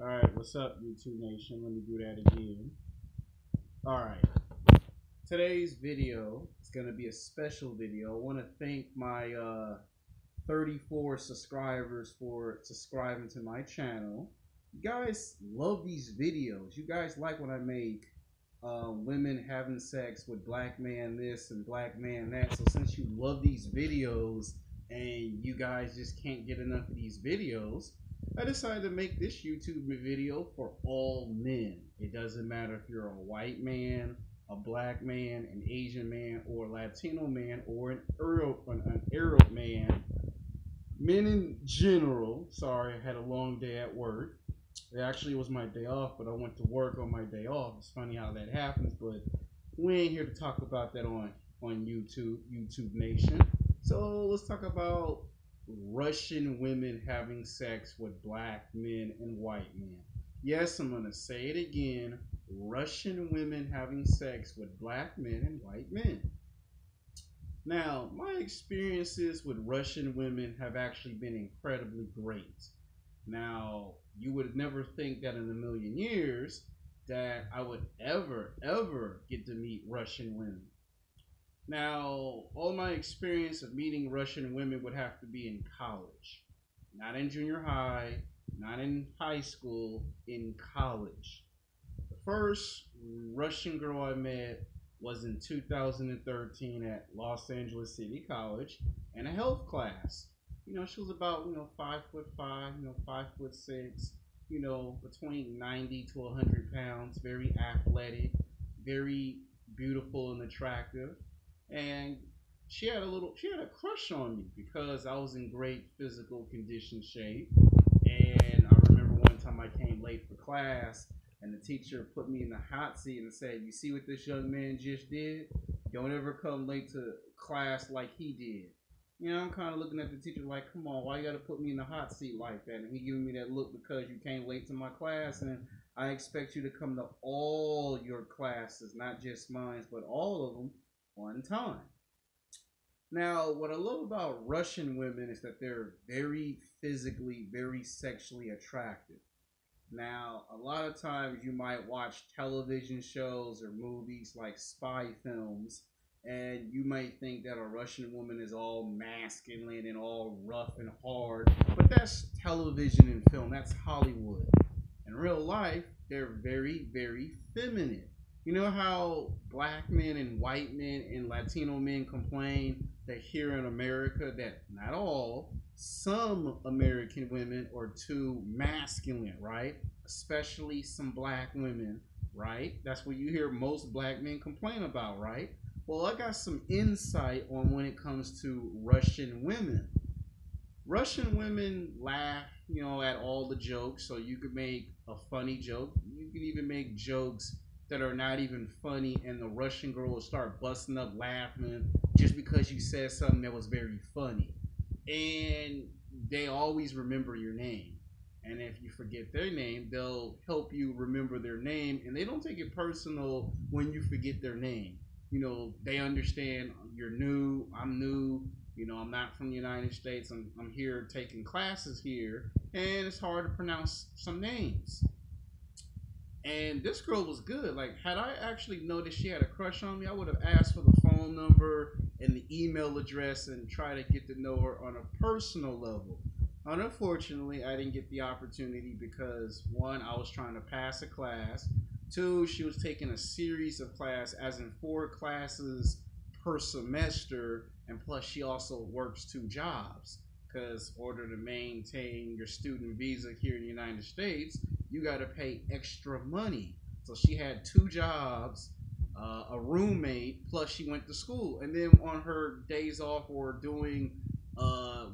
Alright, what's up, YouTube Nation? Let me do that again. Alright, today's video is going to be a special video. I want to thank my 34 subscribers for subscribing to my channel. You guys love these videos. You guys like when I make women having sex with black man this and black man that. So since you love these videos and you guys just can't get enough of these videos, I decided to make this YouTube video for all men. It doesn't matter if you're a white man, a black man, an Asian man, or a Latino man, or an Arab man. Men in general. Sorry, I had a long day at work. It actually was my day off, but I went to work on my day off. It's funny how that happens, but we ain't here to talk about that on YouTube Nation. So let's talk about Russian women having sex with black men and white men. Yes, I'm going to say it again. Russian women having sex with black men and white men. Now, my experiences with Russian women have actually been incredibly great. Now, you would never think that in a million years that I would ever get to meet Russian women. Now, all my experience of meeting Russian women would have to be in college. Not in junior high, not in high school, in college. The first Russian girl I met was in 2013 at Los Angeles City College in a health class. She was about, 5'5", 5'6", between 90 to 100 pounds, very athletic, very beautiful and attractive. And she had a crush on me because I was in great physical condition shape. And I remember one time I came late for class and the teacher put me in the hot seat and said, "You see what this young man just did? Don't ever come late to class like he did." I'm kind of looking at the teacher like, come on, why you got to put me in the hot seat like that? And he giving me that look because you came late to my class, and I expect you to come to all your classes, not just mine, but all of them on time. Now, what I love about Russian women is that they're very physically, very sexually attractive. Now, a lot of times you might watch television shows or movies like spy films, and you might think that a Russian woman is all masculine and all rough and hard, but that's television and film. That's Hollywood. In real life, they're very, very feminine. You know how black men and white men and Latino men complain that here in America that not all, some American women are too masculine, right? Especially some black women, right? That's what you hear most black men complain about, right? Well, I got some insight on when it comes to Russian women. Russian women laugh, at all the jokes, so you could make a funny joke. You can even make jokes that are not even funny, and the Russian girl will start busting up laughing just because you said something that was very funny. And they always remember your name. And if you forget their name, they'll help you remember their name, and they don't take it personal when you forget their name. They understand you're new, I'm new, I'm not from the United States, I'm here taking classes here, and it's hard to pronounce some names. And this girl was good. Like, had I actually noticed she had a crush on me, I would have asked for the phone number and the email address and try to get to know her on a personal level. Unfortunately, I didn't get the opportunity because, one, I was trying to pass a class. Two, she was taking a series of classes, as in 4 classes per semester, and plus she also works 2 jobs. Because in order to maintain your student visa here in the United States, you got to pay extra money. So she had 2 jobs, a roommate, plus she went to school. And then on her days off or during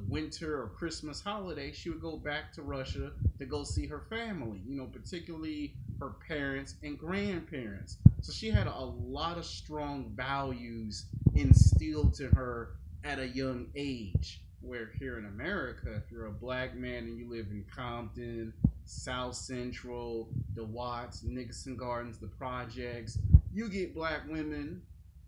winter or Christmas holiday, she would go back to Russia to go see her family, particularly her parents and grandparents. So she had a lot of strong values instilled to her at a young age. Where here in America, if you're a black man and you live in Compton, South Central, the Watts, Nickerson Gardens, the projects, you get black women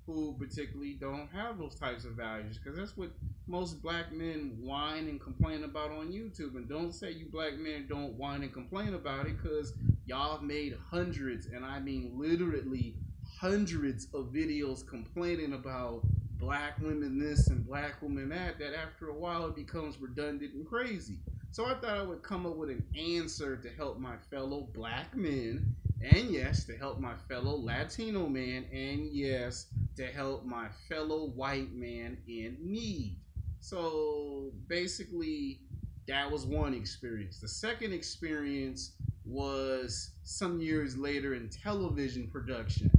who particularly don't have those types of values, because that's what most black men whine and complain about on YouTube. And don't say you black men don't whine and complain about it, because y'all have made hundreds, and I mean literally hundreds of videos complaining about black women this and black women that, that after a while it becomes redundant and crazy. So I thought I would come up with an answer to help my fellow black men, and yes, to help my fellow Latino man, and yes, to help my fellow white man in need. So basically, that was one experience. The second experience was some years later in television production.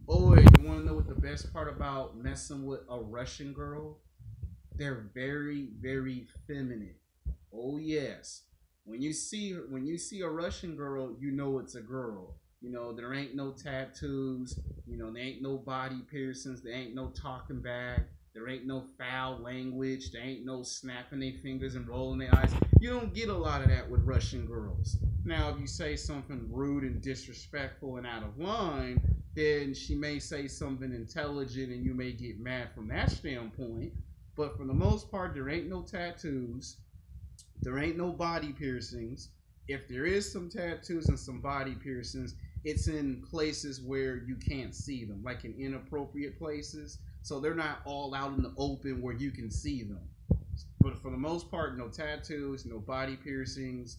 Oh, wait, you want to know what the best part about messing with a Russian girl? They're very, very feminine. Oh yes. When you see a Russian girl, you know it's a girl. You know, there ain't no tattoos, you know, there ain't no body piercings, there ain't no talking back, there ain't no foul language, there ain't no snapping their fingers and rolling their eyes. You don't get a lot of that with Russian girls. Now, if you say something rude and disrespectful and out of line, then she may say something intelligent and you may get mad from that standpoint. But for the most part, there ain't no tattoos. There ain't no body piercings. If there is some tattoos and some body piercings, it's in places where you can't see them, like in inappropriate places. So they're not all out in the open where you can see them. But for the most part, no tattoos, no body piercings.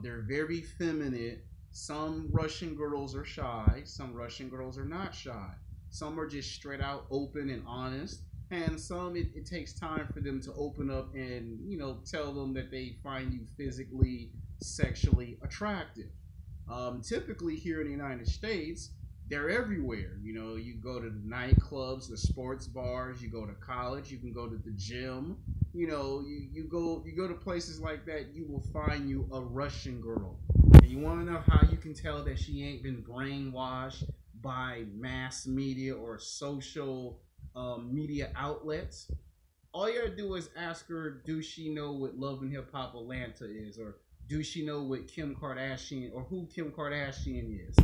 They're very feminine. Some Russian girls are shy. Some Russian girls are not shy. Some are just straight out open and honest, and some it takes time for them to open up and tell them that they find you physically, sexually attractive. Typically here in the United States, they're everywhere. You go to the nightclubs, the sports bars, you go to college, you can go to the gym. You go to places like that, you will find you a Russian girl. And you want to know how you can tell that she ain't been brainwashed by mass media or social media outlets? All you gotta do is ask her, do she know what Love and Hip Hop Atlanta is, or do she know what Kim Kardashian, or who Kim Kardashian is?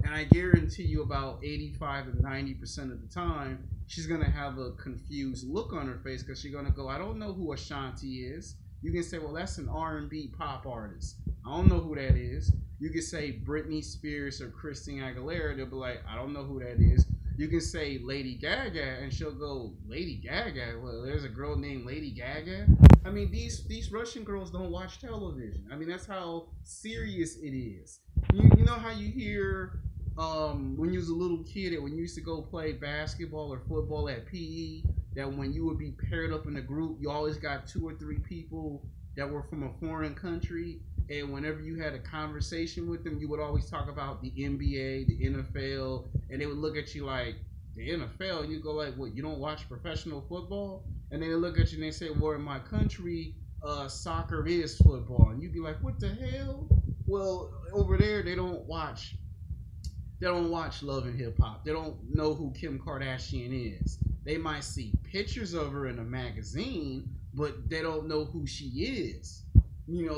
And I guarantee you about 85 to 90% of the time, she's gonna have a confused look on her face, because she's gonna go, I don't know who Ashanti is. You can say, well, that's an R&B pop artist. I don't know who that is. You can say Britney Spears or Christina Aguilera. They'll be like, I don't know who that is. You can say Lady Gaga, and she'll go, Lady Gaga? Well, there's a girl named Lady Gaga? I mean, these Russian girls don't watch television. I mean, that's how serious it is. You know how you hear when you was a little kid, and when you used to go play basketball or football at PE, that when you would be paired up in a group, you always got 2 or 3 people that were from a foreign country, and whenever you had a conversation with them, you would always talk about the NBA, the NFL, and they would look at you like, the NFL? And you go like, what, you don't watch professional football? And they look at you and they say, well, in my country, soccer is football. And you'd be like, what the hell? Well, over there, they don't watch Love and Hip Hop. They don't know who Kim Kardashian is. They might see pictures of her in a magazine, but they don't know who she is.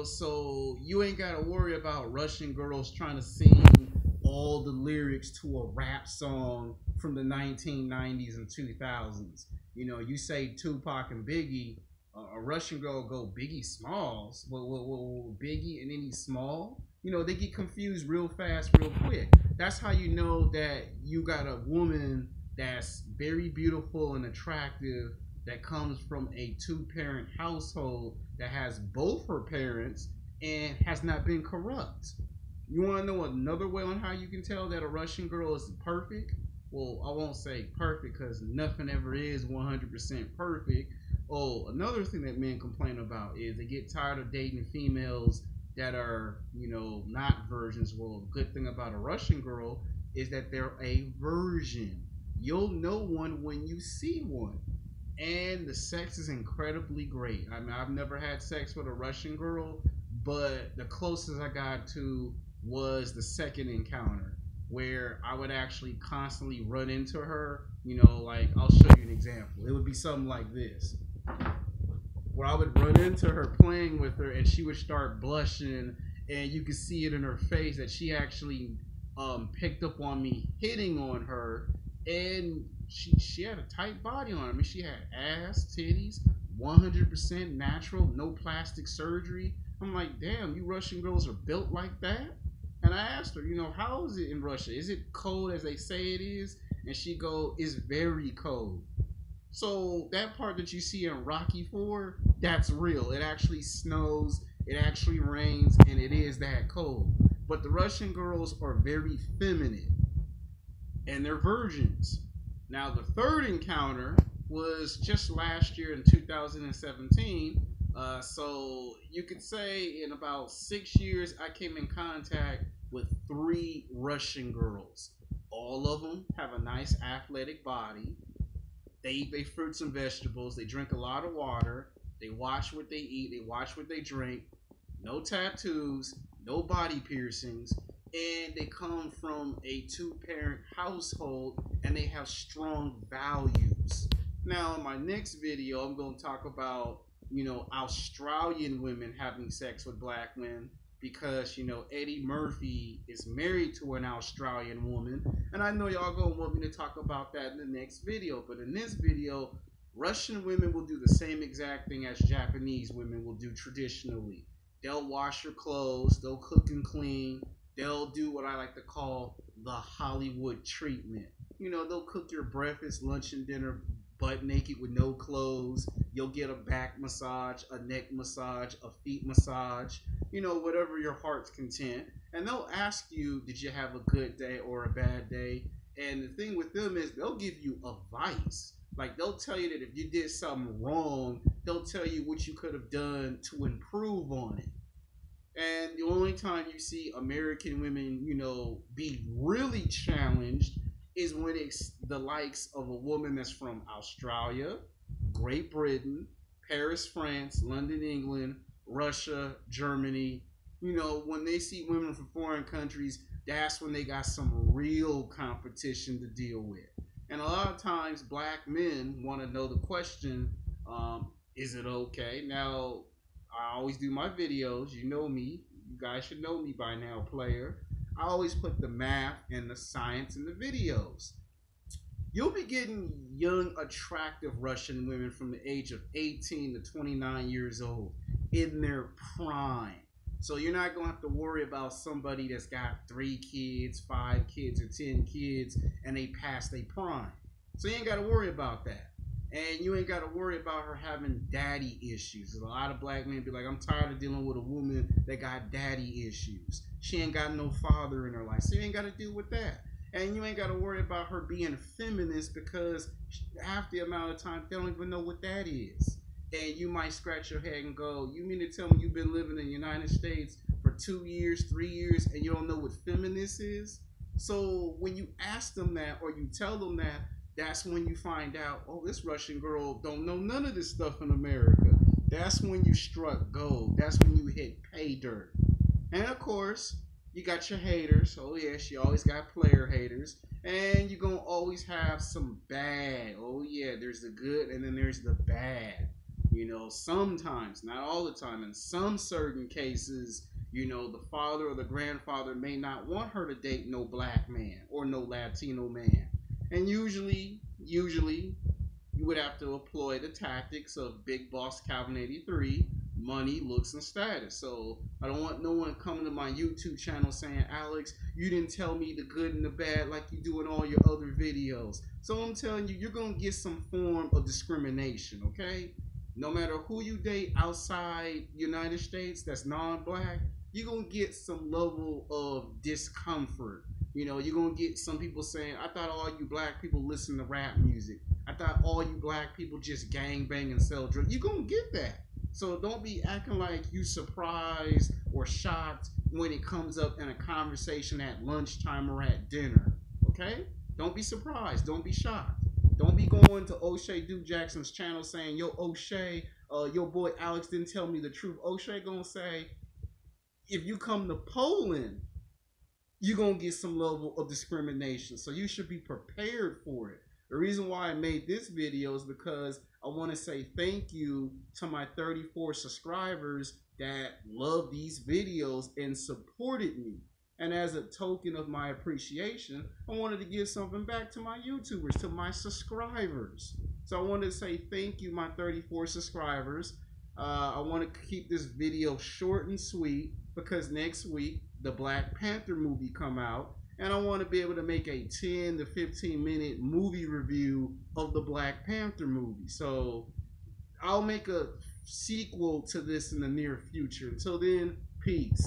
So you ain't got to worry about Russian girls trying to sing all the lyrics to a rap song from the 1990s and 2000s. You say Tupac and Biggie, a Russian girl will go Biggie Smalls. Well, Biggie and then he's small. They get confused real fast, real quick. That's how you know that you got a woman that's very beautiful and attractive, that comes from a 2-parent household, that has both her parents and has not been corrupt. You want to know another way on how you can tell that a Russian girl is perfect? Well, I won't say perfect, because nothing ever is 100% perfect. Oh, another thing that men complain about is they get tired of dating females that are, not virgins. Well, a good thing about a Russian girl is that they're a virgin. You'll know one when you see one. And the sex is incredibly great. I mean, I've never had sex with a Russian girl, but the closest I got to was the second encounter, where I would actually constantly run into her. Like, I'll show you an example. It would be something like this, where I would run into her playing with her, and she would start blushing, and you could see it in her face that she actually picked up on me hitting on her. And she had a tight body on her. I mean, she had ass, titties, 100% natural, no plastic surgery. I'm like, damn, you Russian girls are built like that? And I asked her, how is it in Russia? Is it cold as they say it is? And she go, it's very cold. So that part that you see in Rocky 4, that's real. It actually snows, it actually rains, and it is that cold. But the Russian girls are very feminine, and they're virgins. Now the third encounter was just last year in 2017. So you could say in about 6 years, I came in contact with 3 Russian girls. All of them have a nice athletic body. They eat their fruits and vegetables. They drink a lot of water. They watch what they eat. They watch what they drink. No tattoos, no body piercings, and they come from a 2-parent household, and they have strong values. Now, in my next video, I'm going to talk about, Australian women having sex with black men, because, Eddie Murphy is married to an Australian woman, and I know y'all going to want me to talk about that in the next video. But in this video, Russian women will do the same exact thing as Japanese women will do traditionally. They'll wash your clothes, they'll cook and clean, they'll do what I like to call the Hollywood treatment. They'll cook your breakfast, lunch, and dinner butt naked with no clothes. You'll get a back massage, a neck massage, a feet massage, whatever your heart's content. And they'll ask you, did you have a good day or a bad day? And the thing with them is they'll give you advice. Like, they'll tell you that if you did something wrong, they'll tell you what you could have done to improve on it. And the only time you see American women, be really challenged is when it's the likes of a woman that's from Australia, Great Britain, Paris, France, London, England, Russia, Germany. When they see women from foreign countries, that's when they got some real competition to deal with. And a lot of times black men want to know the question, is it okay? Now, I always do my videos. You know me. You guys should know me by now, player. I always put the math and the science in the videos. You'll be getting young, attractive Russian women from the age of 18 to 29 years old in their prime. So you're not going to have to worry about somebody that's got 3 kids, 5 kids, or 10 kids, and they pass their prime. So you ain't got to worry about that. And you ain't got to worry about her having daddy issues. A lot of black men be like, I'm tired of dealing with a woman that got daddy issues. She ain't got no father in her life. So you ain't got to deal with that. And you ain't got to worry about her being a feminist, because half the amount of time they don't even know what that is. And you might scratch your head and go, you mean to tell me you've been living in the United States for 2 years, 3 years, and you don't know what feminist is? So when you ask them that, or you tell them that, that's when you find out, oh, this Russian girl don't know none of this stuff in America. That's when you struck gold. That's when you hit pay dirt. And of course, you got your haters. Oh yeah, she always got player haters. And you're going to always have some bad. Oh yeah, there's the good and then there's the bad. Sometimes, not all the time, in some certain cases, the father or the grandfather may not want her to date no black man or no Latino man. And usually, you would have to employ the tactics of Big Boss Calvin 83, money, looks, and status. So I don't want no one coming to my YouTube channel saying, Alex, you didn't tell me the good and the bad like you do in all your other videos. So I'm telling you, you're going to get some form of discrimination, okay? No matter who you date outside United States that's non-black, you're going to get some level of discomfort. You're going to get some people saying, I thought all you black people listen to rap music. I thought all you black people just gangbang and sell drugs. You're going to get that. So don't be acting like you surprised or shocked when it comes up in a conversation at lunchtime or at dinner. Okay? Don't be surprised. Don't be shocked. Don't be going to O'Shea Duke Jackson's channel saying, yo, O'Shea, your boy Alex didn't tell me the truth. O'Shea going to say, if you come to Poland, you're going to get some level of discrimination. So you should be prepared for it. The reason why I made this video is because I want to say thank you to my 34 subscribers that love these videos and supported me. And as a token of my appreciation, I wanted to give something back to my YouTubers, to my subscribers. So I wanted to say thank you, my 34 subscribers. I want to keep this video short and sweet because next week the Black Panther movie come out, and I want to be able to make a 10 to 15 minute movie review of the Black Panther movie. So I'll make a sequel to this in the near future. Until then, peace.